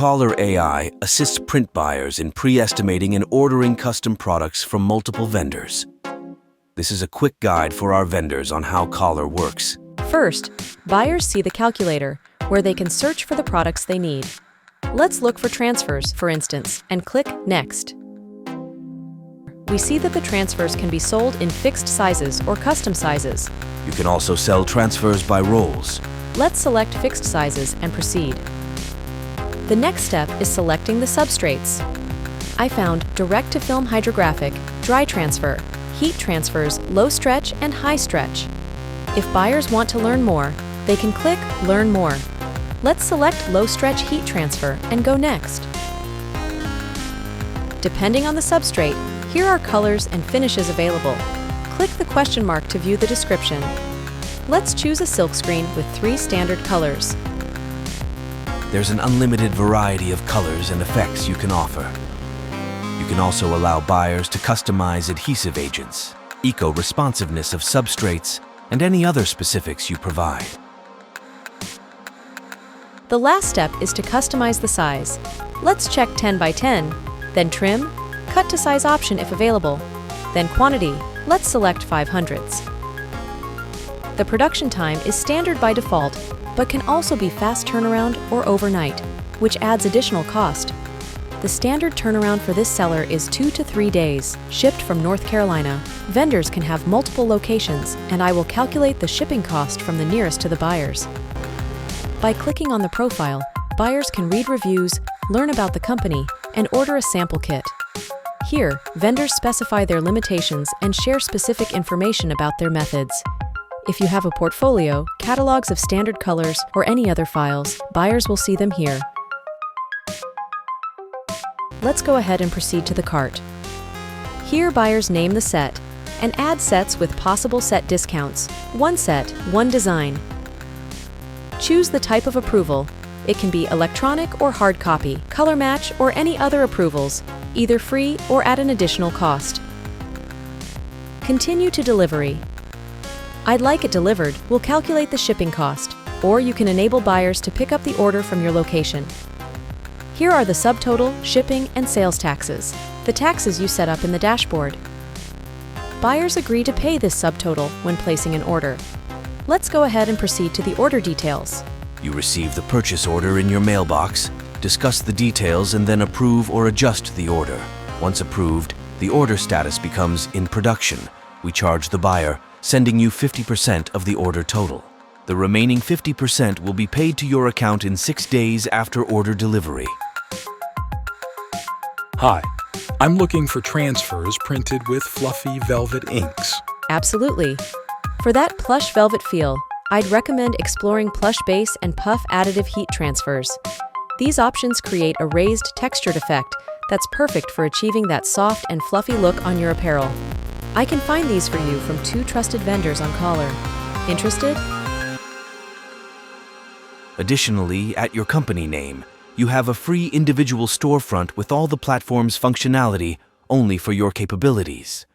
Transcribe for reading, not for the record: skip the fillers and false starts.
Collllor AI assists print buyers in pre-estimating and ordering custom products from multiple vendors. This is a quick guide for our vendors on how Collllor works. First, buyers see the calculator, where they can search for the products they need. Let's look for transfers, for instance, and click Next. We see that the transfers can be sold in fixed sizes or custom sizes. You can also sell transfers by rolls. Let's select fixed sizes and proceed. The next step is selecting the substrates. I found direct-to-film hydrographic, dry transfer, heat transfers, low stretch and high stretch. If buyers want to learn more, they can click Learn More. Let's select low stretch heat transfer and go next. Depending on the substrate, here are colors and finishes available. Click the question mark to view the description. Let's choose a silkscreen with 3 standard colors. There's an unlimited variety of colors and effects you can offer. You can also allow buyers to customize adhesive agents, eco-responsiveness of substrates, and any other specifics you provide. The last step is to customize the size. Let's check 10 by 10, then trim, cut to size option if available, then quantity, let's select 500s. The production time is standard by default, but can also be fast turnaround or overnight, which adds additional cost. The standard turnaround for this seller is 2 to 3 days, shipped from North Carolina. Vendors can have multiple locations, and I will calculate the shipping cost from the nearest to the buyers. By clicking on the profile, buyers can read reviews, learn about the company, and order a sample kit. Here, vendors specify their limitations and share specific information about their methods. If you have a portfolio, catalogs of standard colors, or any other files, buyers will see them here. Let's go ahead and proceed to the cart. Here, buyers name the set and add sets with possible set discounts. 1 set, 1 design. Choose the type of approval. It can be electronic or hard copy, color match, or any other approvals, either free or at an additional cost. Continue to delivery. I'd like it delivered will calculate the shipping cost, or you can enable buyers to pick up the order from your location. Here are the subtotal, shipping, and sales taxes, the taxes you set up in the dashboard. Buyers agree to pay this subtotal when placing an order. Let's go ahead and proceed to the order details. You receive the purchase order in your mailbox, discuss the details, and then approve or adjust the order. Once approved, the order status becomes in production. We charge the buyer, sending you 50% of the order total. The remaining 50% will be paid to your account in 6 days after order delivery. Hi, I'm looking for transfers printed with fluffy velvet inks. Absolutely. For that plush velvet feel, I'd recommend exploring plush base and puff additive heat transfers. These options create a raised textured effect that's perfect for achieving that soft and fluffy look on your apparel. I can find these for you from 2 trusted vendors on Collllor. Interested? Additionally, at your company name, you have a free individual storefront with all the platform's functionality only for your capabilities.